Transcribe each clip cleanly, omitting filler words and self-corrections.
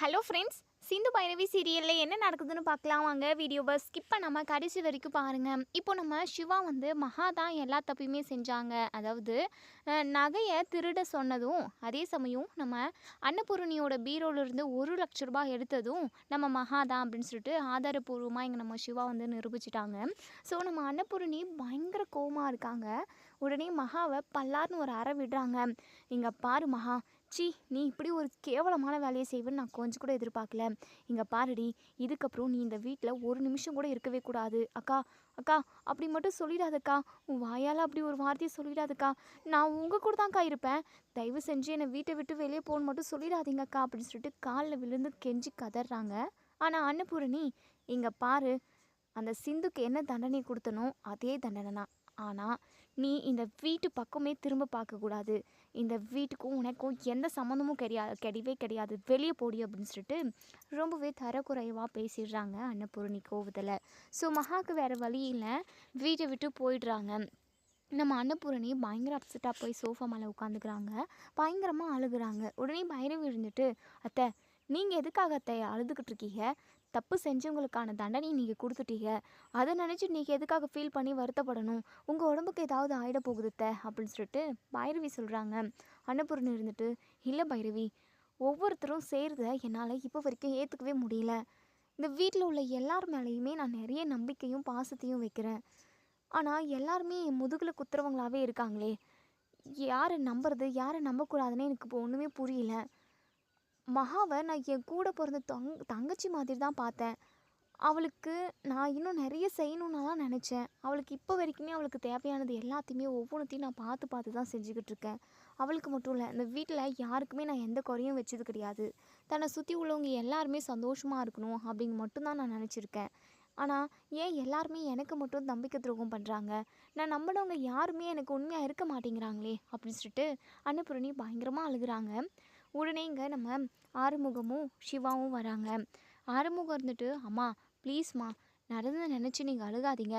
Hello friends, Sindhu Bhairavi சீரியலில் என்ன நடக்குதுன்னு பார்க்கலாம் வாங்க. வீடியோவை ஸ்கிப் பண்ணாமல் கடைசி வரைக்கும் பாருங்கள். இப்போ நம்ம சிவா மகா தான் எல்லா தப்பையுமே செஞ்சாங்க. அதாவது நகையை திருட சொன்னதும், அதே சமயம் நம்ம அன்னபூரணியோட பீரோலேருந்து 1,00,000 எடுத்ததும் நம்ம மகா தான் அப்படின்னு சொல்லிட்டு ஆதாரபூர்வமாக இங்கே நம்ம சிவா நிரூபிச்சிட்டாங்க. ஸோ நம்ம அன்னபூரணி பயங்கர கோவமாக இருக்காங்க. உடனே மகாவை பல்லார்னு ஒரு அறை விடுறாங்க. இங்கே பாரு மகா, சி நீ இப்படி ஒரு கேவலமான வேலையை செய்வேன்னு நான் கொஞ்சம் கூட எதிர்பார்க்கல. இங்கே பாருடி, இதுக்கப்புறம் நீ இந்த வீட்டில் ஒரு நிமிஷம் கூட இருக்கவே கூடாது. அக்கா அக்கா அப்படி மட்டும் சொல்லிடாதக்கா, உன் வாயால் அப்படி ஒரு வார்த்தையை சொல்லிடாதக்கா. நான் உங்கள் கூட தான்க்கா இருப்பேன். தயவு செஞ்சு என்னை வீட்டை விட்டு வெளியே போகணுன்னு மட்டும் சொல்லிடாதீங்கக்கா அப்படின்னு சொல்லிட்டு காலில் விழுந்து கெஞ்சி கதறாங்க. ஆனால் அன்னபூரணி, இங்கே பாரு, அந்த சிந்துக்கு என்ன தண்டனை கொடுத்தனோ அதே தண்டனை தான். ஆனால் நீ இந்த வீட்டு பக்கமே திரும்ப பார்க்கக்கூடாது. இந்த வீட்டுக்கும் உனக்கும் எந்த சம்மந்தமும் கிடையவே கிடையாது. வெளியே போடி அப்படின்னு சொல்லிட்டு ரொம்பவே தரக்குறைவாக பேசிடுறாங்க அன்னபூரணி கோவத்தில். ஸோ மகாவுக்கு வேறு வழி இல்லை, வீட்டை விட்டு போயிடுறாங்க. நம்ம அன்னபூரணி பயங்கர அப்செட்டாக போய் சோஃபா மேலே உட்காந்துக்கிறாங்க. பயங்கரமாக அழுகுறாங்க. உடனே பைரவி இருந்துட்டு, அத்தை நீங்கள் எதுக்காக அத்தை அழுதுகிட்டு இருக்கீங்க? தப்பு செஞ்சவங்களுக்கான தண்டனை நீங்கள் கொடுத்துட்டீங்க. அதை நினச்சி நீங்கள் எதுக்காக ஃபீல் பண்ணி வருத்தப்படணும்? உங்கள் உடம்புக்கு ஏதாவது ஆகிட போகுதுத்த அப்படின்னு சொல்லிட்டு பைரவி சொல்கிறாங்க. அன்னபூரணி இருந்துட்டு, இல்லை பைரவி, ஒவ்வொருத்தரும் செய்கிறத என்னால் இப்போ வரைக்கும் ஏற்றுக்கவே முடியல. இந்த வீட்டில் உள்ள எல்லார் மேலேயுமே நான் நிறைய நம்பிக்கையும் பாசத்தையும் வைக்கிறேன். ஆனால் எல்லாருமே என் முதுகில் குத்துறவங்களாகவே இருக்காங்களே. யாரை நம்புறது யாரை நம்பக்கூடாதுன்னு எனக்கு இப்போ ஒன்றுமே புரியல. மகாவை நான் என் கூட பிறந்த தங்கச்சி மாதிரி தான் பார்த்தேன். அவளுக்கு நான் இன்னும் நிறைய செய்யணுன்னு தான் நினச்சேன். அவளுக்கு இப்போ வரைக்குமே அவளுக்கு தேவையானது எல்லாத்தையுமே ஒவ்வொன்றத்தையும் நான் பார்த்து பார்த்து தான் செஞ்சுக்கிட்டு இருக்கேன். அவளுக்கு மட்டும் இல்லை, இந்த வீட்டில் யாருக்குமே நான் எந்த குறையும் வச்சது கிடையாது. தன்னை சுற்றி உள்ளவங்க எல்லாருமே சந்தோஷமாக இருக்கணும் அப்படின்னு மட்டும்தான் நான் நினச்சிருக்கேன். ஆனால் ஏன் எல்லாருமே எனக்கு மட்டும் நம்பிக்கை துரோகம் பண்ணுறாங்க? நான் நம்பினவங்க யாருமே எனக்கு உண்மையாக இருக்க மாட்டேங்கிறாங்களே அப்படின்னு சொல்லிட்டு அன்னபூரணி பயங்கரமாக அழுகுறாங்க. உடனே இங்கே நம்ம ஆறுமுகமும் சிவாவும் வராங்க. ஆறுமுகம் இருந்துட்டு, அம்மா ப்ளீஸ்மா, நடந்ததை நினச்சி நீங்கள் அழுகாதீங்க.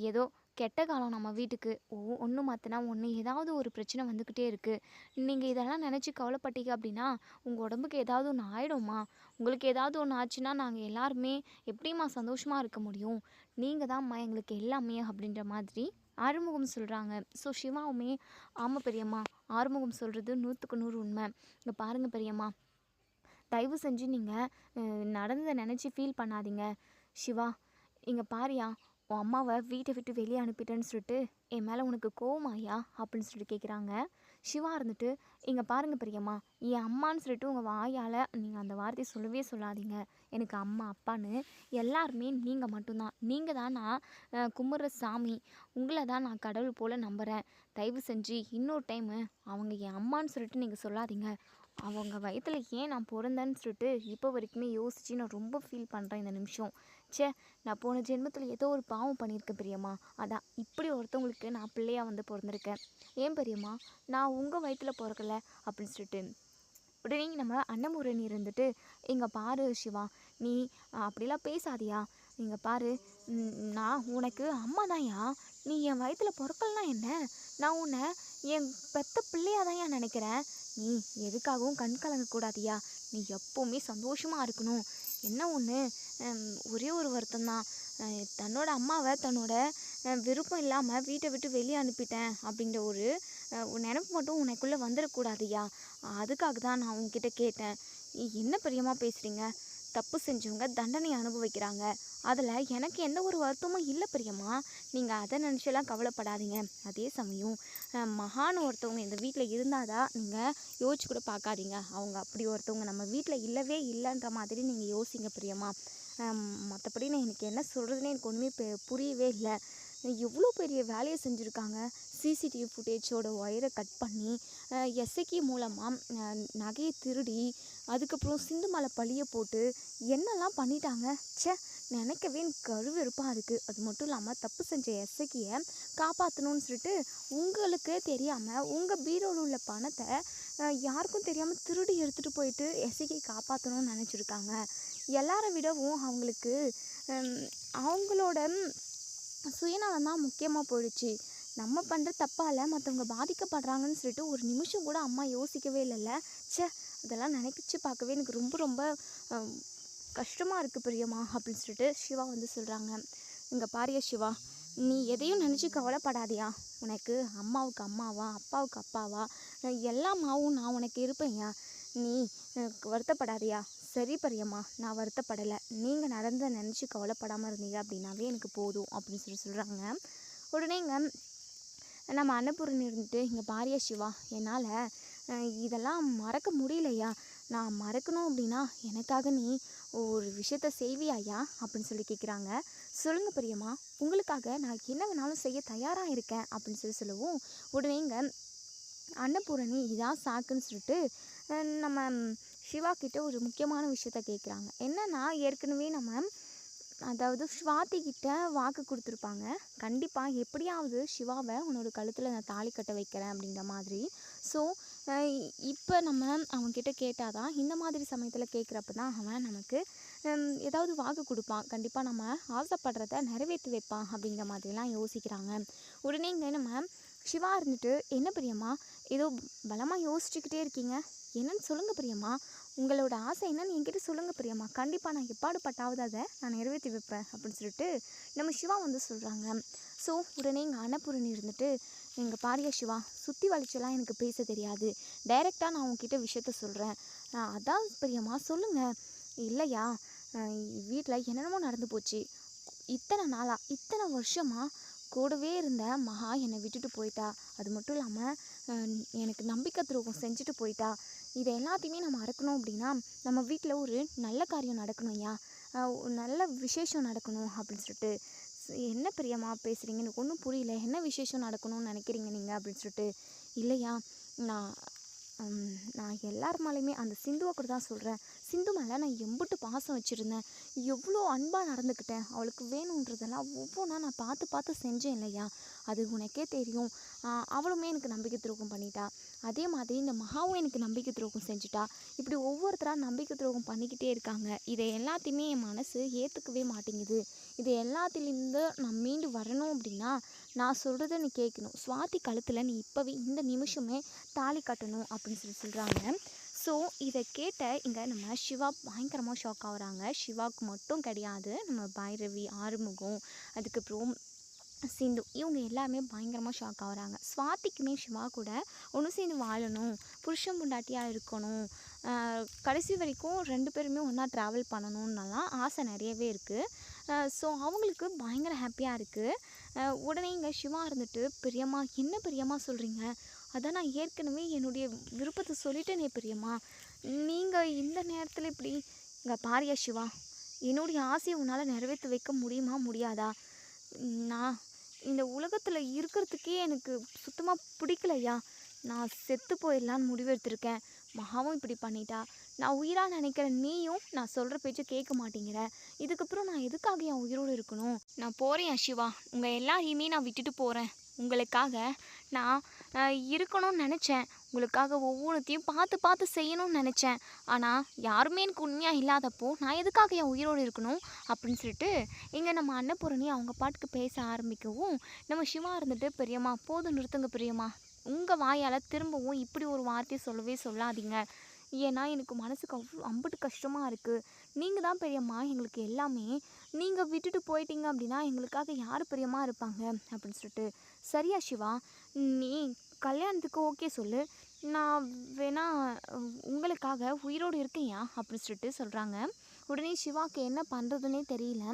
ஏதோ கெட்ட காலம் நம்ம வீட்டுக்கு ஒன்று மாற்றினா ஒன்று ஏதாவது ஒரு பிரச்சனை வந்துக்கிட்டே இருக்குது. நீங்கள் இதெல்லாம் நினச்சி கவலைப்பட்டீங்க அப்படின்னா உங்கள் உடம்புக்கு ஏதாவது ஒன்று ஆகிடும்மா. உங்களுக்கு ஏதாவது ஒன்று ஆச்சுன்னா நாங்கள் எல்லாருமே எப்படிம்மா சந்தோஷமாக இருக்க முடியும்? நீங்கள் தான்ம்மா எங்களுக்கு எல்லாமே அப்படின்ற மாதிரி ஆறுமுகம் சொல்கிறாங்க. ஸோ சிவாவுமே, ஆமாம் பெரியம்மா, ஆறுமுகம் சொல்கிறது 100க்கு 100 உண்மை. இங்கே பாருங்கள் பெரியம்மா, தயவு செஞ்சு நீங்கள் நடந்ததை நினச்சி ஃபீல் பண்ணாதீங்க. சிவா, இங்கே பாரியா, உன் அம்மாவை வீட்டை விட்டு வெளியே அனுப்பிட்டேன்னு சொல்லிட்டு என் மேலே உனக்கு கோவமாயா அப்படின்னு சொல்லிட்டு கேட்குறாங்க. சிவா இருந்துட்டு, இங்கே பாருங்கள் பெரியம்மா, என் அம்மான்னு சொல்லிட்டு உங்கள் வாயால் நீங்கள் அந்த வார்த்தையை சொல்லவே சொல்லாதீங்க. எனக்கு அம்மா அப்பான்னு எல்லாருமே நீங்கள் மட்டும்தான். நீங்கள் தான் நான் கும்பிட்ற சாமி. உங்களை தான் நான் கடவுள் போல் நம்புகிறேன். தயவு செஞ்சு இன்னொரு டைமு அவங்க என் அம்மான்னு சொல்லிட்டு நீங்கள் சொல்லாதீங்க. அவங்க வயத்தில் ஏன் நான் பிறந்தேன்னு சொல்லிட்டு இப்போ வரைக்குமே யோசித்து நான் ரொம்ப ஃபீல் பண்ணுறேன் இந்த நிமிஷம். நான் போன ஜென்மத்தில் ஏதோ ஒரு பாவம் பண்ணியிருக்கேன் பெரியம்மா. அதான் இப்படி ஒருத்தவங்களுக்கு நான் பிள்ளையாக பிறந்திருக்கேன். ஏன் பெரியம்மா, நான் உங்கள் வயிற்றில் பிறக்கலை அப்படின்னு சொல்லிட்டு உடனே நம்ம அன்னபூரணி இருந்துட்டு, இங்கே பாரு சிவா, நீ அப்படிலாம் பேசாதியா. இங்கே பாரு, நான் உனக்கு அம்மா தான்யா. நீ என் வயிற்றில் பிறக்கலனா என்ன? நான் உன்னை என் பெத்த பிள்ளையாக தான் ஏன் நினைக்கிறேன். நீ எதுக்காகவும் கண் கலங்கக்கூடாதியா. நீ எப்போவுமே சந்தோஷமாக இருக்கணும். என்ன ஒன்று, ஒரே ஒரு வருத்தம்தான், தன்னோட அம்மாவை தன்னோட விருப்பம் இல்லாமல் வீட்டை விட்டு வெளியே அனுப்பிட்டேன் அப்படின்ற ஒரு நினப்பு மட்டும் உனக்குள்ளே வந்துடக்கூடாதுயா. அதுக்காக தான் நான் உங்ககிட்ட கேட்டேன். என்ன பெரியமாக பேசுகிறீங்க? தப்பு செஞ்சவங்க தண்டனை அனுபவிக்கிறாங்க. அதில் எனக்கு எந்த ஒரு வருத்தமும் இல்லை பெரியம்மா. நீங்கள் அதை நினச்செல்லாம் கவலைப்படாதீங்க. அதே சமயம் மகான்னு ஒருத்தவங்க இந்த வீட்டில் இருந்தால் தான் நீங்கள் யோசிச்சு கூட பார்க்காதீங்க. அவங்க அப்படி ஒருத்தவங்க நம்ம வீட்டில் இல்லவே இல்லைன்ற மாதிரி நீங்கள் யோசிங்க பெரியம்மா. மற்றபடி நான் எனக்கு என்ன சொல்கிறதுனே எனக்கு ஒன்றுமே புரியவே இல்லை. எவ்வளோ பெரிய வேலையை செஞ்சுருக்காங்க. சிசிடிவி ஃபுட்டேஜோட ஒயரை கட் பண்ணி எஸ்ஐகி மூலமாக நகையை திருடி அதுக்கப்புறம் சிந்து மேலே பழிய போட்டு என்னெல்லாம் பண்ணிட்டாங்க. நினைக்கவே எனக்கு கருவெறுப்பாக இருக்குது. அது மட்டும் இல்லாமல் தப்பு செஞ்ச எஸ்ஐக்கியை காப்பாற்றணும்னு சொல்லிட்டு உங்களுக்கு தெரியாமல் உங்கள் பீரோவில் உள்ள பணத்தை யாருக்கும் தெரியாமல் திருடி எடுத்துகிட்டு போயிட்டு எஸ்ஐக்கி காப்பாற்றணும்னு நினச்சிருக்காங்க. எல்லாரை விடவும் அவங்களுக்கு அவங்களோட சுயநலம் தான் முக்கியமாக போயிடுச்சு. நம்ம பண்ணுற தப்பால் மற்றவங்க பாதிக்கப்படுறாங்கன்னு சொல்லிட்டு ஒரு நிமிஷம் கூட அம்மா யோசிக்கவே இல்லைல்ல. அதெல்லாம் நினைச்சு பார்க்கவே எனக்கு ரொம்ப ரொம்ப கஷ்டமாக இருக்குது பிரியமா அப்படின்னு சொல்லிட்டு சிவா வந்து சொல்கிறாங்க. இங்கே பாரியா சிவா, நீ எதையும் நினச்சி கவலைப்படாதியா. உனக்கு அம்மாவுக்கு அம்மாவா, அப்பாவுக்கு அப்பாவா, எல்லாமாவும் நான் உனக்கு இருப்பேன்யா. நீ வருத்தப்படாதியா. சரி பிரியம்மா, நான் வருத்தப்படலை. நீங்கள் நடந்த நினச்சி கவலைப்படாமல் இருந்தீங்க அப்படின்னாவே எனக்கு போதும் அப்படின்னு சொல்கிறாங்க. உடனேங்க நம்ம அன்னபூரணி இருந்துட்டு, இங்கே பாரியா சிவா, என்னால் இதெல்லாம் மறக்க முடியலையா. நான் மறக்கணும் அப்படின்னா எனக்காக நீ ஒரு விஷயத்த செய்வியாயா அப்படின்னு சொல்லி கேட்குறாங்க. சொல்லுங்கள் பிரியம்மா, உங்களுக்காக நான் என்ன வேணாலும் செய்ய தயாராக இருக்கேன் அப்படின்னு சொல்லவும், உடனேங்க அன்னபூரணி இதான் சாக்குன்னு சொல்லிட்டு நம்ம சிவா கிட்ட ஒரு முக்கியமான விஷயத்த கேட்குறாங்க. என்னன்னா, ஏற்கனவே நம்ம அதாவது ஸ்வாதி கிட்ட வாக்கு கொடுத்துருப்பாங்க. கண்டிப்பாக எப்படியாவது சிவாவை உன்னோட கழுத்தில் நான் தாலி கட்ட வைக்கிறேன் அப்படிங்கிற மாதிரி. ஸோ இப்போ நம்ம அவன்கிட்ட கேட்டால் தான், இந்த மாதிரி சமயத்தில் கேட்குறப்ப தான் அவன் நமக்கு ஏதாவது வாக்கு கொடுப்பான். கண்டிப்பாக நம்ம ஆசைப்படுறத நிறைவேற்றி வைப்பான் அப்படிங்கிற மாதிரிலாம் யோசிக்கிறாங்க. உடனே இங்கே நம்ம சிவா இருந்துட்டு, என்ன பிரியம்மா ஏதோ பலமாக யோசிச்சுக்கிட்டே இருக்கீங்க, என்னன்னு சொல்லுங்கள் பிரியம்மா, உங்களோட ஆசை என்னன்னு என்கிட்ட சொல்லுங்கள் பிரியம்மா, கண்டிப்பாக நான் எப்பாடுபட்டாவது அதை நான் நிறைவேற்றி வைப்பேன் அப்படின்னு சொல்லிட்டு நம்ம சிவா வந்து சொல்கிறாங்க. ஸோ உடனே எங்கள் அன்னபூரணி இருந்துட்டு, எங்கள் பாரியா சிவா, சுற்றி வளைச்செல்லாம் எனக்கு பேச தெரியாது, டைரெக்டாக நான் உங்ககிட்ட விஷயத்த சொல்கிறேன். அதான் பிரியம்மா சொல்லுங்கள். இல்லையா, வீட்டில் என்னென்னமோ நடந்து போச்சு. இத்தனை நாளாக, இத்தனை வருஷமாக கூடவே இருந்த மகா என்னை விட்டுட்டு போயிட்டா. அது மட்டும் இல்லாமல் எனக்கு நம்பிக்கை துரோகம் செஞ்சுட்டு போயிட்டா. இதை எல்லாத்தையுமே நம்ம மறக்கணும் அப்படின்னா நம்ம வீட்டில் ஒரு நல்ல காரியம் நடக்கணும் ஐயா, நல்ல விசேஷம் நடக்கணும் அப்படின்னு சொல்லிட்டு. என்ன பிரியமா பேசுகிறீங்க, எனக்கு ஒன்றும் புரியல, என்ன விசேஷம் நடக்கணும்னு நினைக்கிறீங்க நீங்கள் அப்படின்னு சொல்லிட்டு. இல்லையா, நான் நான் எல்லார் மேலேயுமே அந்த சிந்துவை கூட தான் சொல்கிறேன். சிந்து மேலே நான் எம்பிட்டு பாசம் வச்சுருந்தேன், எவ்வளோ அன்பாக நடந்துக்கிட்டேன், அவளுக்கு வேணுன்றதெல்லாம் ஒவ்வொன்றா நான் பார்த்து பார்த்து செஞ்சேன் இல்லையா, அது உனக்கே தெரியும். அவளுமே எனக்கு நம்பிக்கை துரோகம் பண்ணிட்டா, அதே மாதிரி இந்த மகாவும் எனக்கு நம்பிக்கை துரோகம் செஞ்சுட்டா. இப்படி ஒவ்வொருத்தராக நம்பிக்கை துரோகம் பண்ணிக்கிட்டே இருக்காங்க. இதை எல்லாத்தையுமே என் மனசு ஏற்றுக்கவே மாட்டேங்குது. இது எல்லாத்துலேருந்து நான் மீண்டு வரணும் அப்படின்னா நான் சொல்கிறத நீ கேட்கணும். ஸ்வாதி கழுத்தில் நீ இப்போவே இந்த நிமிஷமே தாலி கட்டணும் அப்படின்னு சொல்கிறாங்க. ஸோ இதை கேட்ட இங்கே நம்ம சிவா பயங்கரமாக ஷாக் ஆகுறாங்க. சிவாவுக்கு மட்டும் கிடையாது, நம்ம பைரவி, ஆறுமுகம், அதுக்கப்புறம் சிந்து, இவங்க எல்லாமே பயங்கரமாக ஷாக் ஆகுறாங்க. ஸ்வாதிக்குமே சிவா கூட ஒன்று சேர்ந்து வாழணும், புருஷன் பொண்டாட்டியாக இருக்கணும், கடைசி வரைக்கும் 2 பேருமே ஒன்றா ட்ராவல் பண்ணணுன்னெல்லாம் ஆசை நிறையவே இருக்குது. ஸோ அவங்களுக்கு பயங்கர ஹாப்பியாக இருக்குது. உடனே இங்கே சிவா இருந்துட்டு, பெரியம்மா என்ன பெரியம்மா சொல்கிறீங்க, அதான் நான் ஏற்கனவே என்னுடைய விருப்பத்தை சொல்லிட்டேனே பெரியம்மா, நீங்கள் இந்த நேரத்தில் இப்படி. இங்கே பாரியா சிவா, என்னுடைய ஆசையை உன்னால் நிறைவேற்றி வைக்க முடியுமா முடியாதா. நான் இந்த உலகத்தில் இருக்கிறதுக்கே எனக்கு சுத்தமாக பிடிக்கலையா, நான் செத்து போயிடலான்னு முடிவெடுத்திருக்கேன். மகாவும் இப்படி பண்ணிட்டா, நான் உயிராக நினைக்கிற நீயும் நான் சொல்கிற பேச்சை கேட்க மாட்டேங்கிற. இதுக்கப்புறம் நான் எதுக்காக என் உயிரோடு இருக்கணும். நான் போகிறேன் சிவா, உங்கள் எல்லாரையுமே நான் விட்டுட்டு போகிறேன். உங்களுக்காக நான் இருக்கணும்னு நினச்சேன், உங்களுக்காக ஒவ்வொன்றுத்தையும் பார்த்து பார்த்து செய்யணும்னு நினச்சேன். ஆனால் யாருமே எனக்கு உண்மையாக இல்லாதப்போ நான் எதுக்காக என் உயிரோடு இருக்கணும் அப்படின்னு சொல்லிட்டு இங்கே நம்ம அன்னபூரணி அவங்க பாட்டுக்கு பேச ஆரம்பிக்கவும், நம்ம சிவா இருந்துட்டு, பெரியம்மா போதும் நிறுத்துங்க பெரியம்மா, உங்கள் வாயால் திரும்பவும் இப்படி ஒரு வார்த்தையை சொல்லவே சொல்லாதீங்க. ஏன்னா எனக்கு மனசுக்கு அம்புட்டு கஷ்டமாக இருக்குது. நீங்கள் தான் பெரியம்மா எங்களுக்கு எல்லாமே. நீங்கள் விட்டுட்டு போயிட்டீங்க அப்படின்னா எங்களுக்காக யார் பெரியம்மா இருப்பாங்க அப்படின்னு சொல்லிட்டு. சரியா சிவா, நீ கல்யாணத்துக்கு ஓகே சொல்லு, நான் வேணா உங்களுக்காக உயிரோடு இருக்கேன்யா அப்படின்னு சொல்லிட்டு சொல்கிறாங்க. உடனே சிவாவுக்கு என்ன பண்ணுறதுனே தெரியல.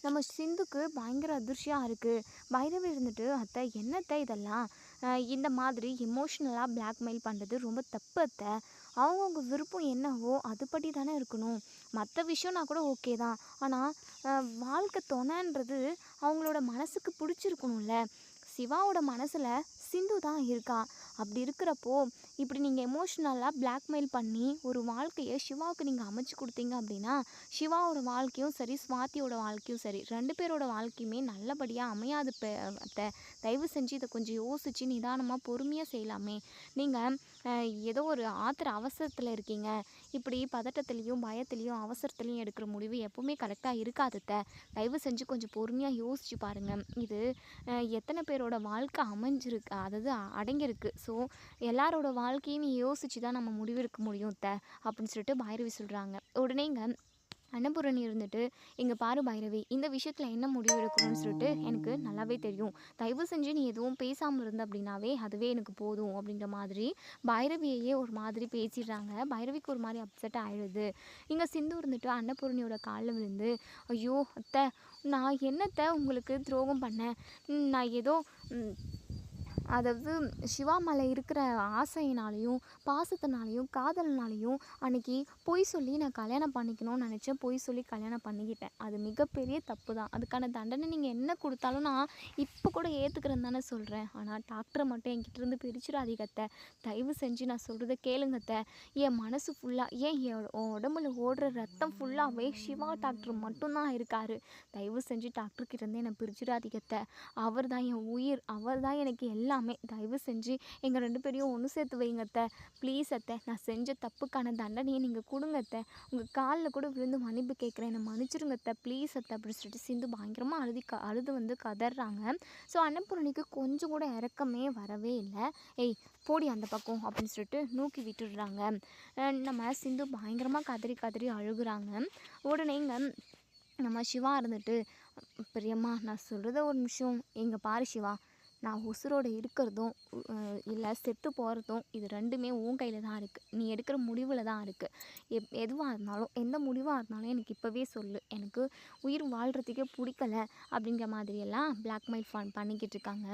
நம்ம சிந்துக்கு பயங்கர அதிர்ச்சியாக இருக்குது. பைரவி இருந்துட்டு, அத்தை என்னத்தை இதெல்லாம், இந்த மாதிரி எமோஷ்னலாக பிளாக்மெயில் பண்ணுறது ரொம்ப தப்பு அத்தை. அவங்கவுங்க விருப்பம் என்னவோ அதுபடி தானே இருக்கணும். மற்ற விஷயம்னா கூட ஓகே தான், ஆனால் வாழ்க்கை துணைன்றது அவங்களோட மனசுக்கு பிடிச்சிருக்கணும்ல. சிவாவோட மனசில் சிந்து தான் இருக்கா. அப்படி இருக்கிறப்போ இப்படி நீங்கள் எமோஷ்னலாக பிளாக்மெயில் பண்ணி ஒரு வாழ்க்கையை சிவாவுக்கு நீங்கள் அமைச்சு கொடுத்தீங்க அப்படின்னா சிவாவோட வாழ்க்கையும் சரி, ஸ்வாதியோட வாழ்க்கையும் சரி, 2 பேரோட வாழ்க்கையுமே நல்லபடியாக அமையாது. தயவு செஞ்சு இதை கொஞ்சம் யோசித்து நிதானமாக பொறுமையாக செய்யலாமே. நீங்கள் ஏதோ ஒரு அவசரத்தில் இருக்கீங்க. இப்படி பதட்டத்துலேயும் பயத்துலேயும் அவசரத்துலேயும் எடுக்கிற முடிவு எப்போவுமே கரெக்டாக இருக்காது. தயவு செஞ்சு கொஞ்சம் பொறுமையாக யோசிச்சு பாருங்கள். இது எத்தனை பேரோட வாழ்க்கை அமைஞ்சிருக்கு, அதாவது அடங்கியிருக்கு. ஸோ எல்லாரோட வாழ்க்கையும் யோசிச்சு தான் நம்ம முடிவெடுக்க முடியும் அப்படின்னு சொல்லிட்டு பைரவி சொல்கிறாங்க. உடனேங்க அன்னபூரணி இருந்துட்டு, "இங்க பாரு பைரவி, இந்த விஷயத்தில் என்ன முடிவு எடுக்கணும்னு சொல்லிட்டு எனக்கு நல்லாவே தெரியும். தயவு செஞ்சு நீ எதுவும் பேசாமல் இருந்த அப்படின்னாவே அதுவே எனக்கு போதும்." அப்படின்ற மாதிரி பைரவியையே ஒரு மாதிரி பேசிடுறாங்க. பைரவிக்கு ஒரு மாதிரி அப்செட் ஆயிடுது. இங்கே சிந்து இருந்துட்டு அன்னபூரணியோட காலில் விழுந்து, "ஐயோ அத்தை, நான் என்னத்தை உங்களுக்கு துரோகம் பண்ணேன்? நான் ஏதோ அதாவது சிவா மேலே இருக்கிற ஆசையினாலையும் பாசத்தினாலையும் காதல்னாலையும் அன்னைக்கு பொய் சொல்லி நான் கல்யாணம் பண்ணிக்கணும்னு நினச்சேன். பொய் சொல்லி கல்யாணம் பண்ணிக்கிட்டேன். அது மிகப்பெரிய தப்பு தான். அதுக்கான தண்டனை நீங்கள் என்ன கொடுத்தாலும் நான் இப்போ கூட ஏற்றுக்கிறேன்னு தானே சொல்கிறேன். ஆனால் டாக்டரை மட்டும் என்கிட்டேருந்து பிரிச்சிடாதீங்க அத்தை. தயவு செஞ்சு நான் சொல்கிறத கேளுங்க அத்தை. என் மனசு ஃபுல்லாக என் உடம்புல ஓடுற ரத்தம் ஃபுல்லாகவே சிவா டாக்டர் மட்டும்தான் இருக்கார். தயவு செஞ்சு டாக்டர்கிட்டேருந்து என்னை பிரிச்சிடாதீங்க அத்தை. அவர் தான் என் உயிர். அவர் தான் எனக்கு எல்லாமே. தயவு செஞ்சு எங்கள் 2 பேரையும் ஒன்று சேர்த்து வைங்க அத்தை. ப்ளீஸ் அத்தை, நான் செஞ்ச தப்புக்கான தண்டனையை நீங்கள் கொடுங்க அத்தை. உங்கள் காலில் கூட விழுந்து மன்னிப்பு கேட்குறேன். என்னை மன்னிச்சிருங்க அத்தை, ப்ளீஸ் அத்தை அப்படின்னு சொல்லிட்டு சிந்து பயங்கரமாக அழுது வந்து கதறாங்க. ஸோ அன்னபூரணிக்கு கொஞ்சம் கூட இறக்கமே வரவே இல்லை. "ஏய் போடி அந்த பக்கம்" அப்படின்னு சொல்லிட்டு நூக்கி விட்டுடுறாங்க. நம்ம சிந்து பயங்கரமாக கதறி கதறி அழுகுறாங்க. உடனேங்க நம்ம சிவா இருந்துட்டு, "பிரியம்மா, நான் சொல்கிறத ஒரு நிமிஷம் இங்கே பாரு சிவா. நான் உசுரோடு இருக்கிறதும் இல்லை செத்து போகிறதும் இது 2மே உன் கையில் தான் இருக்குது. நீ எடுக்கிற முடிவில் தான் இருக்குது. எதுவாக இருந்தாலும் எந்த முடிவாக இருந்தாலும் எனக்கு இப்போவே சொல்லு. எனக்கு உயிர் வாழ்கிறதுக்கே பிடிக்கல." அப்படிங்கிற மாதிரியெல்லாம் பிளாக்மெயில் பண்ணிக்கிட்டு இருக்காங்க.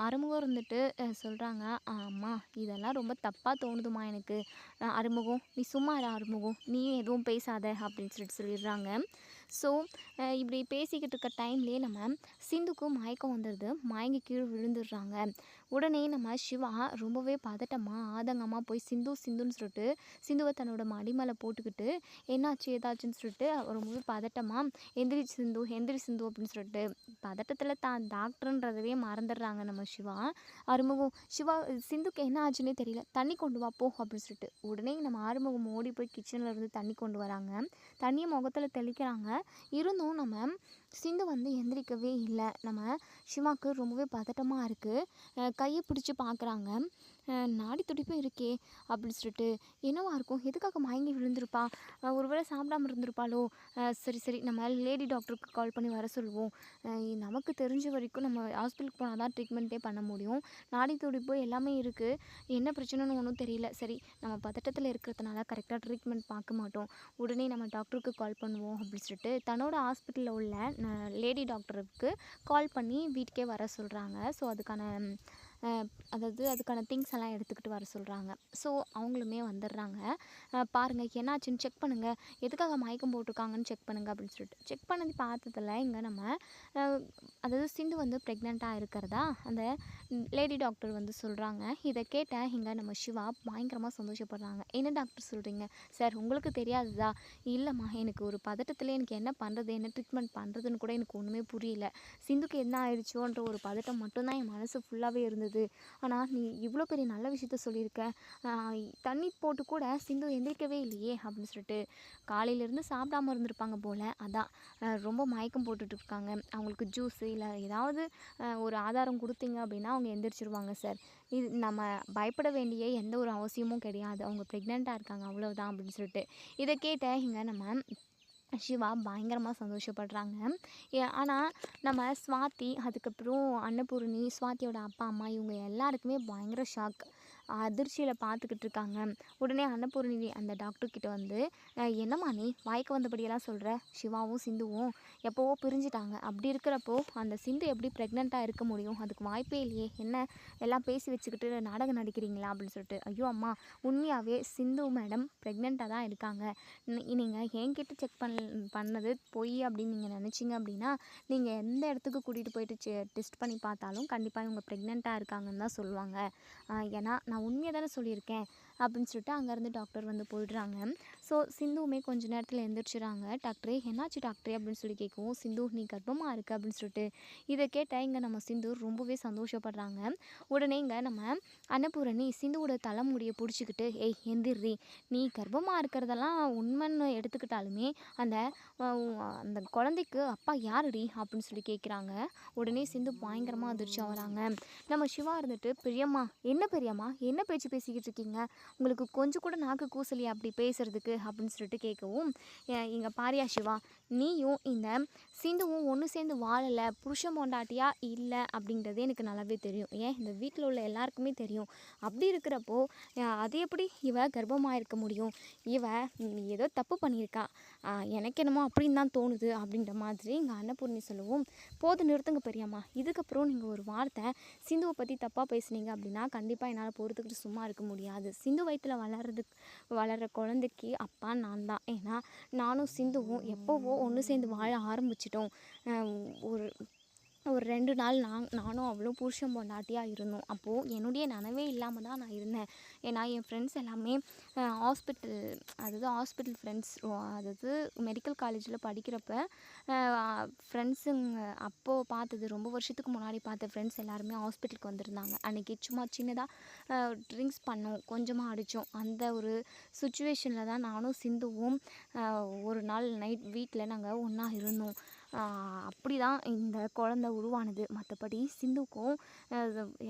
ஆறுமுகம் இருந்துட்டு சொல்கிறாங்க, "அம்மா, இதெல்லாம் ரொம்ப தப்பாக தோணுதுமா எனக்கு. ஆறுமுகம், நீ சும்மா இரு ஆறுமுகம், நீயும் எதுவும் பேசாத" அப்படின்னு சொல்லிடுறாங்க. ஸோ இப்படி பேசிக்கிட்டு இருக்க டைம்லேயே நம்ம சிந்துக்கும் மயக்கம் வந்துடுது. மயங்கி கீழே விழுந்துடுறாங்க. உடனே நம்ம சிவா ரொம்பவே பதட்டமாக ஆதங்கமாக போய் சிந்துன்னு சொல்லிட்டு சிந்துவை தன்னோட மடி மேலே போட்டுக்கிட்டு, "என்னாச்சு ஏதாச்சுன்னு?" சொல்லிட்டு ரொம்பவே பதட்டமாக, "எந்திரி சிந்து, எந்திரி சிந்து" அப்படின்னு சொல்லிட்டு பதட்டத்தில் தான் டாக்டர்ன்றதவே மறந்துடுறாங்க நம்ம சிவா. ஆறுமுகம், "சிவா, சிந்துக்கு என்ன ஆச்சுன்னே தெரியல, தண்ணி கொண்டு வா போ" அப்படின்னு சொல்லிட்டு உடனே நம்ம ஆறுமுகம் ஓடி போய் கிச்சனில் இருந்து தண்ணி கொண்டு வராங்க. தண்ணியை முகத்தில் தெளிக்கிறாங்க. இருந்தும் நம்ம சிந்து வந்து எந்திரிக்கவே இல்லை. நம்ம சிவாவுக்கு ரொம்பவே பதட்டமாக இருக்குது. கையை பிடிச்சி பார்க்குறாங்க. நாடி துடிப்பும் இருக்கே அப்படின்னு சொல்லிட்டு, என்னவா இருக்கும், எதுக்காக மயங்கி விழுந்திருப்பா, ஒருவேளை சாப்பிடாம இருந்திருப்பாளோ. சரி நம்ம லேடி டாக்டருக்கு கால் பண்ணி வர சொல்லுவோம். நமக்கு தெரிஞ்ச வரைக்கும் நம்ம ஹாஸ்பிட்டலுக்கு போனால் தான் ட்ரீட்மெண்ட்டே பண்ண முடியும். நாடி துடிப்பு எல்லாமே இருக்குது. என்ன பிரச்சனைன்னு ஒன்றும் தெரியல. சரி, நம்ம பதட்டத்தில் இருக்கிறதுனால கரெக்டாக ட்ரீட்மெண்ட் பார்க்க மாட்டோம். உடனே நம்ம டாக்டருக்கு கால் பண்ணுவோம் அப்படின்னு சொல்லிட்டு தன்னோட ஹாஸ்பிட்டலில் உள்ள லேடி டாக்டருக்கு கால் பண்ணி வீட்டுக்கே வர சொல்கிறாங்க. ஸோ அதுக்கான திங்ஸ் எல்லாம் எடுத்துக்கிட்டு வர சொல்கிறாங்க. ஸோ அவங்களுமே வந்துடுறாங்க. பாருங்கள் என்னாச்சுன்னு செக் பண்ணுங்கள், எதுக்காக மயக்கம் போட்டிருக்காங்கன்னு செக் பண்ணுங்கள் அப்படின்னு சொல்லிட்டு செக் பண்ணி பார்த்ததில் இங்கே நம்ம அதாவது சிந்து வந்து ப்ரெக்னெண்ட்டாக இருக்கிறதா அந்த லேடி டாக்டர் வந்து சொல்கிறாங்க. இதை கேட்ட இங்கே நம்ம சிவா பயங்கரமாக சந்தோஷப்படுறாங்க. "என்ன டாக்டர் சொல்கிறீங்க சார், உங்களுக்கு தெரியாததா?" "இல்லைம்மா, எனக்கு ஒரு பதட்டத்தில் எனக்கு என்ன பண்ணுறது, என்ன ட்ரீட்மெண்ட் பண்ணுறதுன்னு கூட எனக்கு ஒன்றுமே புரியல. சிந்துக்கு என்ன ஆயிடுச்சோன்ற ஒரு பதட்டம் மட்டும்தான் என் மனசு ஃபுல்லாகவே இருந்தது. ஆனால் நீ இவ்வளோ பெரிய நல்ல விஷயத்த சொல்லியிருக்க. தண்ணி போட்டு கூட சிந்து எந்திரிக்கவே இல்லையே" அப்படின்னு சொல்லிட்டு, காலையிலேருந்து சாப்பிடாம இருந்திருப்பாங்க போல். அதான் ரொம்ப மயக்கம் போட்டுட்ருக்காங்க. அவங்களுக்கு ஜூஸு இல்லை ஏதாவது ஒரு ஆதாரம் கொடுத்தீங்க அப்படின்னா அவங்க எந்திரிச்சிருவாங்க சார். இது நம்ம பயப்பட வேண்டிய எந்த ஒரு அவசியமும் கிடையாது. அவங்க ப்ரெக்னெண்ட்டாக இருக்காங்க, அவ்வளோதான் அப்படின்னு சொல்லிட்டு. இதை கேட்ட இங்கே நம்ம சிவா பயங்கரமாக சந்தோஷப்படுறாங்க. ஆனால் நம்ம ஸ்வாதி, அதுக்கப்புறம் அன்னபூரணி, ஸ்வாதியோட அப்பா அம்மா இவங்க எல்லாருக்குமே பயங்கர ஷாக். அதிர்ச்சியில் பார்த்துக்கிட்டு இருக்காங்க. உடனே அன்னபூரணி அந்த டாக்டர்கிட்ட வந்து, "என்னம்மா நீ வாய்க்கு வந்தபடியெல்லாம் சொல்கிற, சிவாவும் சிந்துவும் எப்போவோ பிரிஞ்சுட்டாங்க. அப்படி இருக்கிறப்போ அந்த சிந்து எப்படி ப்ரெக்னெண்ட்டாக இருக்க முடியும், அதுக்கு வாய்ப்பே இல்லையே, என்ன எல்லாம் பேசி வச்சுக்கிட்டு நாடகம் நடிக்கிறீங்களா" அப்படின்னு சொல்லிட்டு. "ஐயோ அம்மா, உண்மையாகவே சிந்து மேடம் ப்ரெக்னெண்ட்டாக தான் இருக்காங்க. நீங்கள் என்கிட்ட செக் பண்ணது பொய் அப்படின்னு நீங்கள் நினச்சிங்க அப்படின்னா, நீங்கள் எந்த இடத்துக்கு கூட்டிகிட்டு போயிட்டு டெஸ்ட் பண்ணி பார்த்தாலும் கண்டிப்பாக இவங்க ப்ரெக்னெண்ட்டாக இருக்காங்கன்னு தான் சொல்லுவாங்க. ஏன்னா நான் உண்மையை தானே சொல்லியிருக்கேன்" அப்படின்னு சொல்லிட்டு அங்கேருந்து டாக்டர் வந்து போயிடுறாங்க. ஸோ சிந்துவுமே கொஞ்ச நேரத்தில் எந்திரிச்சுறாங்க. டாக்டரே என்னாச்சு டாக்டரே அப்படின்னு சொல்லி கேட்கவும், சிந்து நீ கர்ப்பமாக இருக்க அப்படின்னு சொல்லிட்டு இதை கேட்ட இங்கே நம்ம சிந்து ரொம்பவே சந்தோஷப்படுறாங்க. உடனே இங்கே நம்ம அன்னபூரணி சிந்துவோட தலைமுடியை பிடிச்சிக்கிட்டு, ஏய் எந்திர்றி, நீ கர்ப்பமாக இருக்கிறதெல்லாம் உண்மைன்னு எடுத்துக்கிட்டாலுமே அந்த அந்த குழந்தைக்கு அப்பா யாருடி அப்படின்னு சொல்லி கேட்குறாங்க. உடனே சிந்து பயங்கரமாக அதிர்ச்சி ஆகுறாங்க. நம்ம சிவா இருந்துட்டு, பெரியம்மா என்ன பெரியம்மா என்ன பேச்சு பேசிக்கிட்டு இருக்கீங்க, உங்களுக்கு கொஞ்சம் கூட நாக்கு கூசலியா அப்படி பேசுறதுக்கு அப்படின்னு சொல்லிட்டு கேட்கவும், இங்கே பாரியா சிவா, நீயும் இந்த சிந்துவும் ஒன்று சேர்ந்து வாழலை, புருஷன் பொண்டாட்டியா இல்லை அப்படிங்கிறது எனக்கு நல்லாவே தெரியும். ஏன் இந்த வீட்டில் உள்ள எல்லாருக்குமே தெரியும். அப்படி இருக்கிறப்போ அது எப்படி இவ கர்ப்பமாக இருக்க முடியும், இவ ஏதோ தப்பு பண்ணியிருக்கா, எனக்கு என்னமோ அப்படின்னு தான் தோணுது அப்படின்ற மாதிரி எங்கள் அன்னபூர்ணி சொல்லவும், போது நிறுத்துங்க பெரியம்மா, இதுக்கப்புறம் நீங்கள் ஒரு வார்த்தை சிந்துவை பற்றி தப்பாக பேசுனீங்க அப்படின்னா கண்டிப்பாக என்னால் பொறுத்துக்கிட்டு சும்மா இருக்க முடியாது. சிந்து வயிற்றில் வளர்கிற குழந்தைக்கு அப்பா நான் தான். ஏன்னா நானும் சிந்துவும் எப்போவோ ஒன்று சேர்ந்து வாழ ஆரம்பிச்சிட்டோம். ஒரு ஒரு 2 நாள் நானும் அவளும் புருஷன் பொண்டாட்டியாக இருந்தோம். அப்போது என்னுடைய நனவே இல்லாமல் தான் நான் இருந்தேன். ஏன்னா என் ஃப்ரெண்ட்ஸ் எல்லாமே ஹாஸ்பிட்டல் ஃப்ரெண்ட்ஸ், அதாவது மெடிக்கல் காலேஜில் படிக்கிறப்ப ஃப்ரெண்ட்ஸுங்க அப்போது பார்த்தது, ரொம்ப வருஷத்துக்கு முன்னாடி பார்த்த ஃப்ரெண்ட்ஸ் எல்லாருமே ஹாஸ்பிட்டலுக்கு வந்திருந்தாங்க. அன்றைக்கி சும்மா சின்னதாக ட்ரிங்க்ஸ் பண்ணோம், கொஞ்சமாக அடித்தோம். அந்த ஒரு சுச்சுவேஷனில் தான் நானும் சிந்துவும் ஒரு நாள் நைட் வீட்டில் நாங்கள் ஒன்றா இருந்தோம். அப்படி தான் இந்த குழந்த உருவானது. மற்றபடி சிந்துக்கும்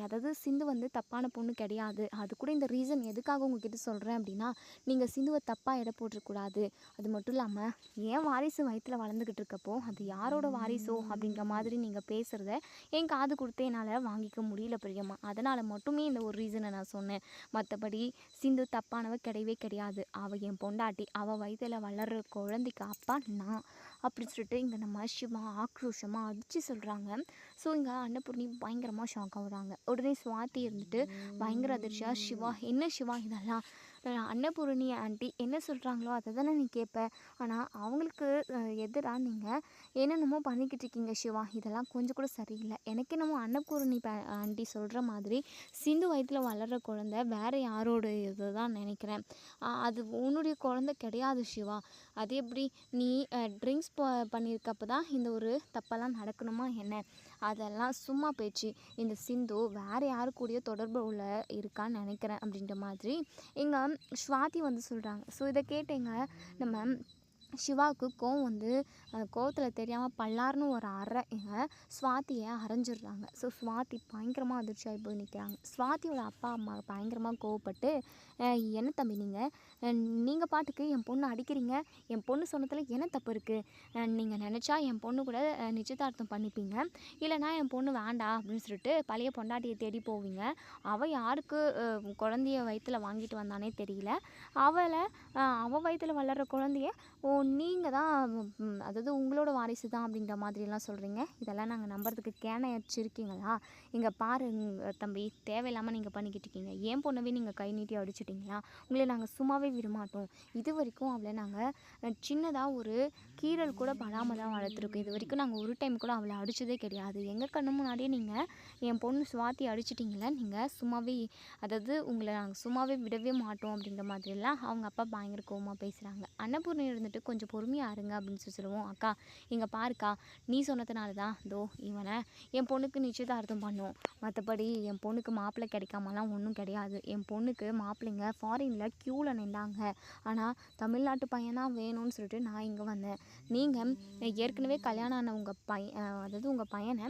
அதாவது சிந்து வந்து தப்பான பொண்ணு கிடையாது. அது கூட இந்த ரீசன் எதுக்காக உங்ககிட்ட சொல்கிறேன் அப்படின்னா, நீங்கள் சிந்துவை தப்பாக எடை போட்டுறக்கூடாது. அது மட்டும் இல்லாமல் என் வாரிசு வயிற்றில் வளர்ந்துக்கிட்டு இருக்கப்போ அது யாரோட வாரிசோ அப்படிங்கிற மாதிரி நீங்கள் பேசுகிறத என் காது கொடுத்து என்னால் வாங்கிக்க முடியல பெரியம்மா. அதனால் மட்டுமே இந்த ஒரு ரீசனை நான் சொன்னேன். மற்றபடி சிந்து தப்பானவ கிடையவே கிடையாது. அவள் என் பொண்டாட்டி. அவள் வயிற்றில் வளர்கிற குழந்தைக்கு அப்பா நான் அப்படின்னு சொல்லிட்டு இங்கே நம்ம சிவா ஆக்ரோஷமாக அடித்து சொல்கிறாங்க. ஸோ இங்கே அன்னபூர்ணி பயங்கரமாக ஷாக் ஆகுறாங்க. உடனே சுவாதி இருந்துட்டு பயங்கர அதிர்ச்சியாக, சிவா என்ன சிவா இதெல்லாம், அன்னபூரணி ஆண்டி என்ன சொல்கிறாங்களோ அதை தானே நீ கேட்ப, ஆனால் அவங்களுக்கு எதிராக நீங்கள் என்னென்னமோ பண்ணிக்கிட்டு இருக்கீங்க சிவா, இதெல்லாம் கொஞ்சம் கூட சரியில்லை. எனக்கு என்னமோ அன்னபூரணி ஆண்டி சொல்கிற மாதிரி சிந்து வயிற்றில் வளர்கிற குழந்தை வேறு யாரோட இது தான் நினைக்கிறேன். அது உன்னுடைய குழந்தை கிடையாது சிவா. அது எப்படி நீ ட்ரிங்க்ஸ் பண்ணியிருக்கப்போ தான் இந்த ஒரு தப்பெல்லாம் நடக்கணுமா என்ன, அதெல்லாம் சும்மா பேச்சு. இந்த சிந்து வேறு யாரு கூடயோ தொடர்பு இருக்கான்னு நினைக்கிறேன் அப்படின்ற மாதிரி எங்கள் ஸ்வாதி வந்து சொல்கிறாங்க. ஸோ இதை கேட்டேங்க நம்ம சிவாவுக்கு கோவம் வந்து அந்த கோவத்தில் தெரியாமல் பல்லார்னு ஒரு அறை எங்கள் ஸ்வாதியை அரைஞ்சிடுறாங்க. ஸோ ஸ்வாதி பயங்கரமாக அதிர்ச்சியாகி போய் நிற்கிறாங்க. ஸ்வாதியோட அப்பா அம்மா பயங்கரமாக கோவப்பட்டு, என்ன தம்பி நீங்கள் பாட்டுக்கு என் பொண்ணு அடிக்கிறீங்க, என் பொண்ணு சொன்னதில் என்ன தப்பு இருக்குது, நீங்கள் நினச்சா என் பொண்ணு கூட நிச்சயதார்த்தம் பண்ணிப்பீங்க, இல்லைனா என் பொண்ணு வேண்டாம் அப்படின்னு சொல்லிட்டு பழைய பொண்டாட்டியை தேடி போவீங்க. அவள் யாருக்கு குழந்தைய வயிற்றில் வாங்கிட்டு வந்தானே தெரியல, அவள் வயிற்றில் வளர்கிற குழந்தைய நீங்கள் தான் அதாவது உங்களோட வாரிசு தான் அப்படிங்கிற மாதிரிலாம் சொல்கிறீங்க. இதெல்லாம் நாங்கள் நம்புறதுக்கு கேன வச்சுருக்கீங்களா? இங்கே பாருங்க தம்பி, தேவையில்லாமல் நீங்கள் பண்ணிக்கிட்டு இருக்கீங்க. ஏன் பொண்ணவே நீங்கள் கை நீட்டி அடிச்சிட்டிங்களா? உங்களை நாங்கள் சும்மாவே விடமாட்டோம். இது வரைக்கும் அவளை நாங்கள் சின்னதாக ஒரு கீரல் கூட படாமல் தான் வளர்த்துருக்கோம். இது வரைக்கும் நாங்கள் ஒரு டைம் கூட அவளை அடித்ததே கிடையாது. எங்கள் கண்ணு முன்னாடியே நீங்கள் என் பொண்ணு சுவாதி அடிச்சிட்டிங்களே, நீங்கள் சும்மாவே, அதாவது உங்களை நாங்கள் சும்மாவே விடவே மாட்டோம் அப்படிங்கிற மாதிரிலாம் அவங்க அப்பா பயங்கர கோவமாக பேசுகிறாங்க. அன்னபூர்ணி இருந்துட்டு கொஞ்சம் பொறுமையாக இருங்க அப்படின்னு சொல்லுவோம். அக்கா இங்கே பாருக்கா, நீ சொன்னதுனால தான் இவனை என் பொண்ணுக்கு நிச்சயதார்த்தம் பண்ணோம். மற்றபடி என் பொண்ணுக்கு மாப்பிள்ளை கிடைக்காமலாம் ஒன்றும் கிடையாது. என் பொண்ணுக்கு மாப்பிள்ளைங்க ஃபாரினில் க்யூவில் நின்றாங்க. ஆனால் தமிழ்நாட்டு பையன் தான் வேணும்னு சொல்லிட்டு நான் இங்கே வந்தேன். நீங்கள் ஏற்கனவே கல்யாணம் ஆன உங்கள் பையனை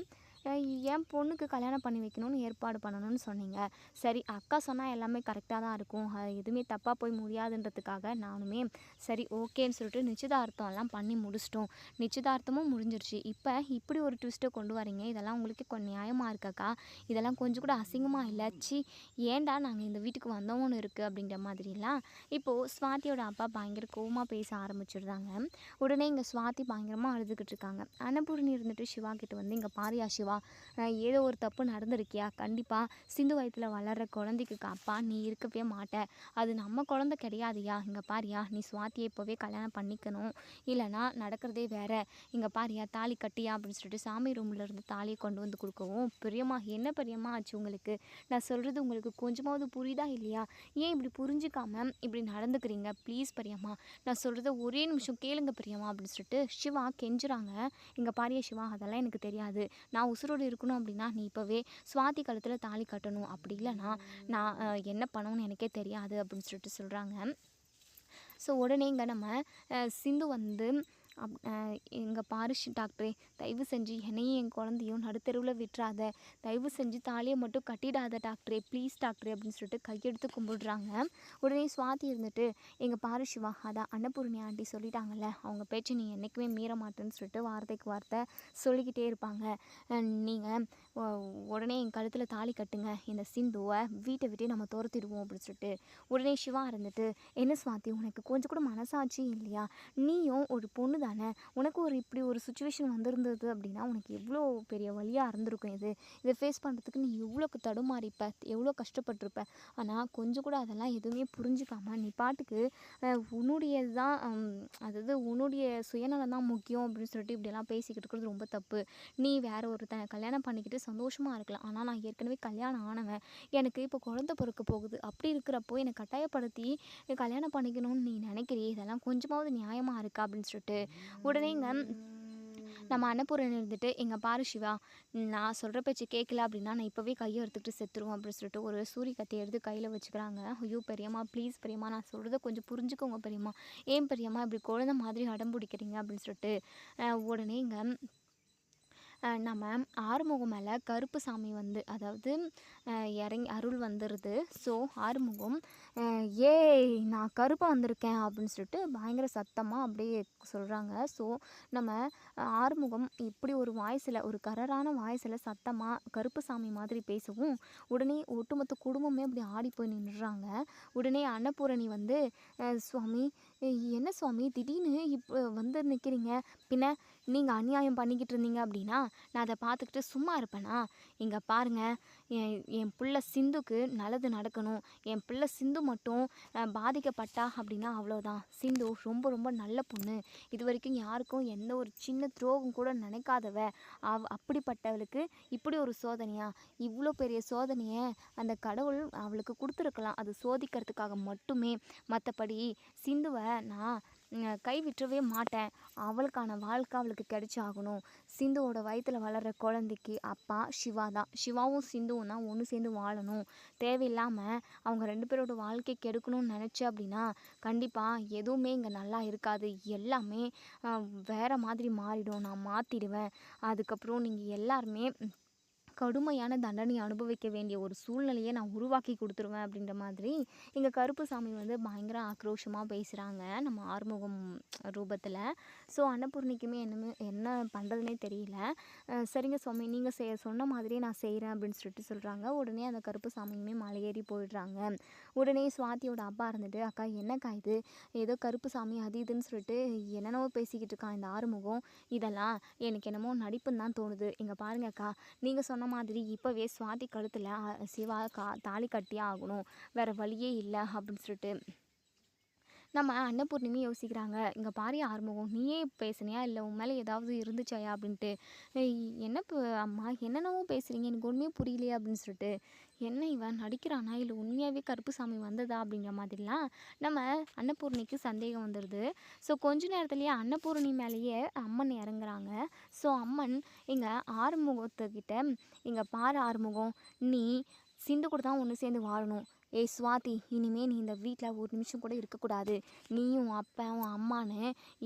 என் பொண்ணுக்கு கல்யாணம் பண்ணி வைக்கணும்னு ஏற்பாடு பண்ணணும்னு சொன்னீங்க. சரி, அக்கா சொன்னால் எல்லாமே கரெக்டாக தான் இருக்கும், எதுவுமே தப்பாக போய் முடியாதுன்றதுக்காக நானுமே சரி ஓகேன்னு சொல்லிட்டு நிச்சயதார்த்தம்லாம் பண்ணி முடிச்சிட்டோம். நிச்சயதார்த்தமும் முடிஞ்சிருச்சு. இப்போ இப்படி ஒரு ட்விஸ்ட்டை கொண்டு வரீங்க, இதெல்லாம் உங்களுக்கு கொஞ்சம் நியாயமாக இருக்காக்கா? இதெல்லாம் கொஞ்சம் கூட அசிங்கமாக இல்லை? சி, ஏன்டா நாங்கள் இந்த வீட்டுக்கு வந்தோம்னு இருக்குது அப்படிங்கிற மாதிரிலாம் இப்போது ஸ்வாதியோட அப்பா பயங்கர கோவமாக பேச ஆரம்பிச்சிடுறாங்க. உடனே இங்கே ஸ்வாதி பயங்கரமாக அழுதுகிட்டு இருக்காங்க. அன்னபூர்ணி இருந்துட்டு சிவா கிட்ட வந்து, இங்கே பாரியா சிவா, ஏதோ ஒரு தப்பு நடந்திருக்கியா? கண்டிப்பாக சிந்து வயித்துல வளர்ற குழந்தைக்கு அப்பா நீ இருக்கவே மாட்ட. அது நம்ம குழந்தை கிடையாதுயா. இங்கே பாரியா, நீ சுவாதியை இப்போவே கல்யாணம் பண்ணிக்கணும், இல்லைனா நடக்கிறதே வேற. இங்கே பாரியா, தாலி கட்டியா அப்படின்னு சொல்லிட்டு சாமி ரூம்ல இருந்து தாலியை கொண்டு வந்து கொடுக்கவும், பெரியம்மா என்ன பெரியம்மா ஆச்சு உங்களுக்கு? நான் சொல்கிறது உங்களுக்கு கொஞ்சமாவது புரியுதா இல்லையா? ஏன் இப்படி புரிஞ்சுக்காம இப்படி நடந்துக்கிறீங்க? ப்ளீஸ் பெரியம்மா, நான் சொல்கிறத ஒரே நிமிஷம் கேளுங்க பெரியம்மா அப்படின்னு சொல்லிட்டு சிவா கெஞ்சுறாங்க. இங்கே பாரியா சிவா, அதெல்லாம் எனக்கு தெரியாது. நான் உசுரோடு இருக்கணும் அப்படின்னா நீ இப்போவே சுவாதி கழுத்தில் தாலி கட்டணும். அப்படி இல்லைனா நான் என்ன பண்ணணும்னு எனக்கே தெரியாது அப்படின்னு சொல்லிட்டு சொல்கிறாங்க. ஸோ உடனே இங்கே நம்ம சிந்து வந்து இங்கே பாரு டாக்டரே, தயவு செஞ்சு என்னையும் என் குழந்தையும் நடுத்தெருவில் விட்டுறாத, தயவு செஞ்சு தாலியை மட்டும் கட்டிடாத டாக்டரே, ப்ளீஸ் டாக்டரே அப்படின்னு சொல்லிட்டு கையெடுத்து கும்பிடுறாங்க. உடனே சுவாதி இருந்துட்டு, எங்கள் பாரு சிவா, அதான் அன்னபூர்ணி ஆண்டி சொல்லிட்டாங்கல்ல, அவங்க பேச்சை நீ என்றைக்குமே மீற மாட்டேன்னு சொல்லிட்டு வார்த்தைக்கு வார்த்தை சொல்லிக்கிட்டே இருப்பாங்க. நீங்கள் உடனே என் கழுத்தில் தாலி கட்டுங்க, இந்த சிந்துவை வீட்டை விட்டு நம்ம துரத்திடுவோம் அப்படின்னு சொல்லிட்டு. உடனே சிவா இருந்துட்டு, என்ன சுவாதி, உனக்கு கொஞ்சம் கூட மனசாட்சி இல்லையா? நீயும் ஒரு பொண்ணு தானே, உனக்கு இப்படி ஒரு சுச்சுவேஷன் வந்திருந்தது அப்படின்னா உனக்கு எவ்வளோ பெரிய வழியாக இருந்திருக்கும். இதை ஃபேஸ் பண்ணுறதுக்கு நீ எவ்வளோக்கு தடுமாறிப்ப, எவ்வளோ கஷ்டப்பட்டிருப்ப. ஆனால் கொஞ்சம் கூட அதெல்லாம் எதுவுமே புரிஞ்சுக்காம நீ பாட்டுக்கு உன்னுடையது தான், அதாவது உன்னுடைய சுயநலம் தான் முக்கியம் அப்படின்னு சொல்லிட்டு இப்படியெல்லாம் பேசிக்கிட்டு இருக்கிறது ரொம்ப தப்பு. நீ வேற ஒருத்தனை கல்யாணம் பண்ணிக்கிட்டு சந்தோஷமாக இருக்கலாம், ஆனால் நான் ஏற்கனவே கல்யாணம் ஆனவன், எனக்கு இப்போ குழந்தை பிறக்க போகுது. அப்படி இருக்கிறப்போ என்னை கட்டாயப்படுத்தி கல்யாணம் பண்ணிக்கணும்னு நீ நினைக்கிறியே, இதெல்லாம் கொஞ்சமாவது நியாயமாக இருக்கா அப்படின்னு சொல்லிட்டு. உடனே இங்கே நம்ம அன்னபூரணி இருந்துட்டு, எங்கள் பாரு சிவா, நான் சொல்கிற பேச்சு கேட்கல அப்படின்னா நான் இப்போவே கையை எடுத்துக்கிட்டு செத்துருவோம் அப்படின்னு சொல்லிட்டு ஒரு சூரி கத்தியை எடுத்து கையில் வச்சுக்கிறாங்க. ஐயோ பெரியம்மா, ப்ளீஸ் பெரியம்மா, நான் சொல்கிறத கொஞ்சம் புரிஞ்சுக்கோங்க பெரியம்மா, ஏன் பெரியம்மா இப்படி குழந்தை மாதிரி அடம் பிடிக்கிறீங்க அப்படின்னு சொல்லிட்டு. உடனே இங்கே நம்ம ஆறுமுகம் மேலே கருப்பு சாமி வந்து, அதாவது இறங்கி அருள் வந்துடுது. ஸோ ஆறுமுகம், ஏய் நான் கருப்பாக வந்திருக்கேன் அப்படின்னு சொல்லிட்டு பயங்கர சத்தமாக அப்படியே சொல்கிறாங்க. ஸோ நம்ம ஆறுமுகம் இப்படி ஒரு வாய்ஸில், ஒரு கரரான வாய்ஸில் சத்தமாக கருப்பு சாமி மாதிரி பேசவும், உடனே ஒட்டுமொத்த குடும்பமே அப்படி ஆடி போய் நின்றுறாங்க. உடனே அன்னபூரணி வந்து, சுவாமி, என்ன சுவாமி திடீர்னு இப்போ வந்து நிற்கிறீங்க? பின்ன நீங்கள் அநியாயம் பண்ணிக்கிட்டு இருந்தீங்க அப்படின்னா நான் அதை பார்த்துக்கிட்டு சும்மா இருப்பேனா? இங்கே பாருங்கள், என் பிள்ளை சிந்துக்கு நல்லது நடக்கணும், என் பிள்ளை சிந்து மட்டும் பாதிக்கப்பட்டா அப்படின்னா அவ்வளோதான். சிந்து ரொம்ப ரொம்ப நல்ல பொண்ணு, இது வரைக்கும் யாருக்கும் எந்த ஒரு சின்ன துரோகம் கூட நினைக்காதவ, அப்படிப்பட்டவளுக்கு இப்படி ஒரு சோதனையா? இவ்வளோ பெரிய சோதனையை அந்த கடவுள் அவளுக்கு கொடுத்துருக்கலாம், அது சோதிக்கிறதுக்காக மட்டுமே. மற்றபடி சிந்துவை நான் கைவிட்டவே மாட்டேன். அவளுக்கான வாழ்க்கை அவளுக்கு கிடைச்சாகணும். சிந்துவோட வயிற்றில் வளர்கிற குழந்தைக்கு அப்பா சிவா தான். சிவாவும் சிந்துவும் தான் ஒன்று சேர்ந்து வாழணும். தேவையில்லாமல் அவங்க 2 பேரோட வாழ்க்கை கெடுக்கணும்னு நினச்ச அப்படின்னா கண்டிப்பாக எதுவுமே இங்கே நல்லா இருக்காது. எல்லாமே வேறு மாதிரி மாறிடும். நான் மாற்றிடுவேன். அதுக்கப்புறம் நீங்கள் எல்லாருமே கடுமையான தண்டனை அனுபவிக்க வேண்டிய ஒரு சூழ்நிலையை நான் உருவாக்கி கொடுத்துருவேன் அப்படின்ற மாதிரி இங்கே கருப்புசாமி வந்து பயங்கர ஆக்ரோஷமாக பேசுகிறாங்க நம்ம ஆறுமுகம் ரூபத்தில். ஸோ அன்னபூர்ணிக்குமே என்ன பண்ணுறதுனே தெரியல. சரிங்க சுவாமி, நீங்கள் சொன்ன மாதிரியே நான் செய்கிறேன் அப்படின்னு சொல்லிட்டு சொல்கிறாங்க. உடனே அந்த கருப்புசாமியுமே மலையேறி போயிடுறாங்க. உடனே சுவாதியோட அப்பா இருந்துட்டு, அக்கா என்னக்கா இது, ஏதோ கருப்புசாமி அது இதுன்னு சொல்லிட்டு என்னென்னவோ பேசிக்கிட்டு இருக்கான் இந்த ஆறுமுகம், இதெல்லாம் எனக்கு என்னமோ நடிப்புன்னு தான் தோணுது. இங்கே பாருங்கக்கா, நீங்கள் சொன்ன மாதிரி இப்போவே சுவாதி கழுத்தில் சிவா தாலி கட்டியே ஆகணும், வேறு வழியே இல்லை அப்படின்னு சொல்லிட்டு நம்ம அன்னபூர்ணிமே யோசிக்கிறாங்க. இங்கே பாரு ஆறுமுகம், நீயே பேசுனியா இல்லை உன் மேலே ஏதாவது இருந்துச்சாயா அப்படின்ட்டு. என்ன அம்மா என்னென்னவோ பேசுகிறீங்க, எனக்கு ஒன்றுமே புரியலையே அப்படின்னு சொல்லிட்டு. என்ன இவன் நடிக்கிறானா இல்லை உண்மையாகவே கருப்புசாமி வந்ததா அப்படிங்கிற மாதிரிலாம் நம்ம அன்னபூர்ணிக்கு சந்தேகம் வந்துடுது. ஸோ கொஞ்ச நேரத்துலேயே அன்னபூர்ணி மேலேயே அம்மன் இறங்குறாங்க. ஸோ அம்மன் இங்கே ஆறுமுகத்துக்கிட்ட, இங்கே பாரு ஆறுமுகம், நீ சிந்து கூட தான் ஒன்று சேர்ந்து வாழணும். ஏய் சுவாதி, இனிமேல் நீ இந்த வீட்டில் ஒரு நிமிஷம் கூட இருக்கக்கூடாது. நீயும் அப்பா உன் அம்மானு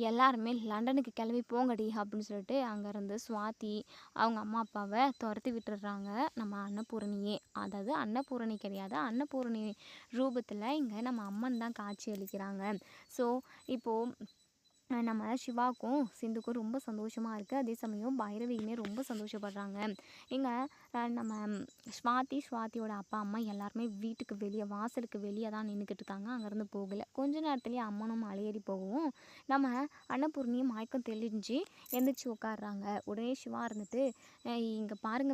எல்லாருமே லண்டனுக்கு கிளம்பி போங்கடி அப்படின்னு சொல்லிட்டு அங்கேருந்து சுவாதி அவங்க அம்மா அப்பாவை துரத்தி விட்டுடுறாங்க நம்ம அன்னபூரணியே. அதாவது அன்னபூரணி கிடையாது, அன்னபூரணி ரூபத்தில் இங்கே நம்ம அம்மன் தான் காட்சி அளிக்கிறாங்க. ஸோ இப்போது நம்ம சிவாவுக்கும் சிந்துக்கும் ரொம்ப சந்தோஷமாக இருக்குது. அதே சமயம் பைரவியுமே ரொம்ப சந்தோஷப்படுறாங்க. எங்க நம்ம ஸ்வாதியோட அப்பா அம்மா எல்லாருமே வீட்டுக்கு வெளியே வாசலுக்கு வெளியே தான் நின்றுக்கிட்டு இருக்காங்க. அங்கேருந்து போகலை. கொஞ்ச நேரத்துலேயே அம்மனும் மலையேறி போகவும் நம்ம அன்னபூர்ணியும் மயக்கம் தெளிஞ்சு எந்திரிச்சு உட்காடுறாங்க. உடனே சிவா இருந்துட்டு இங்கே பாருங்க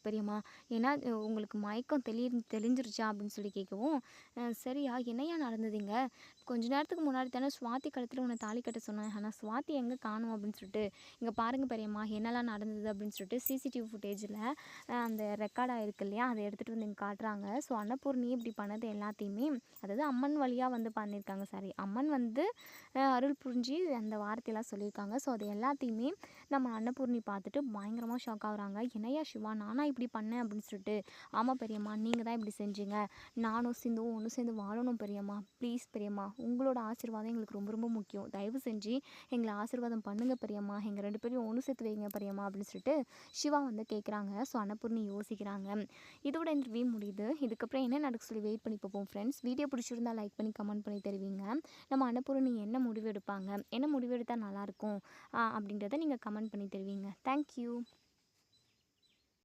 பெரியம்மா, ஏன்னா உங்களுக்கு மயக்கம் தெளிஞ்சிருச்சா அப்படின்னு சொல்லி கேட்கவும், சரியா என்னையா நடந்ததுங்க, கொஞ்ச நேரத்துக்கு முன்னாடி தானே ஸ்வாதி கழுத்தில் உன்னை தாலி கட்ட சொன்னேன், ஆனால் ஸ்வாதி எங்கே காணும் அப்படின்னு சொல்லிட்டு இங்கே பாருங்க பெரியம்மா என்னெல்லாம் நடந்தது அப்படின்னு சொல்லிட்டு சிசிடிவி ஃபுட்டேஜில் அந்த ரெக்கார்ட் ஆகிருக்கு இல்லையா, அதை எடுத்துகிட்டு வந்து இங்கே காட்டுறாங்க. ஸோ அன்னபூர்ணி இப்படி பண்ணது எல்லாத்தையுமே, அதாவது அம்மன் வழியாக வந்து பண்ணியிருக்காங்க. சாரி, அம்மன் வந்து அருள் புரிஞ்சு அந்த வார்த்தையெல்லாம் சொல்லியிருக்காங்க. ஸோ அது எல்லாத்தையுமே நம்ம அன்னபூர்ணி பார்த்துட்டு பயங்கரமாக ஷாக் ஆகுறாங்க. என்னையா சிவா நானா இப்படி பண்ணேன் அப்படின்னு சொல்லிட்டு, ஆமாம் பெரியம்மா நீங்கள் தான் இப்படி செஞ்சீங்க, நானும் சிந்துவும் ஒன்று சேர்ந்து வாழணும் பெரியம்மா, ப்ளீஸ் பெரியம்மா உங்களோட ஆசீர்வாதம் எங்களுக்கு ரொம்ப ரொம்ப முக்கியம், தயவு செஞ்சு எங்களை ஆசீர்வாதம் பண்ணுங்க பெரியம்மா, எங்கள் 2 பேரையும் ஒன்று சேர்த்து வைங்க பெரியம்மா அப்படின்னு சொல்லிட்டு சிவா வந்து கேட்குறாங்க. ஸோ அன்னபூர்ணி யோசிக்கிறாங்க. இதோட இந்த ரிவ்யூ முடியுது. இதுக்கப்புறம் என்ன நடக்க சொல்லி வெயிட் பண்ணி பார்ப்போம் ஃப்ரெண்ட்ஸ். வீடியோ பிடிச்சிருந்தா லைக் பண்ணி கமெண்ட் பண்ணி தருவீங்க. நம்ம அன்னபூர்ணி என்ன முடிவு எடுப்பாங்க, என்ன முடிவு எடுத்தால் நல்லாயிருக்கும் அப்படின்றத நீங்கள் கமெண்ட் பண்ணி தருவீங்க. தேங்க்யூ.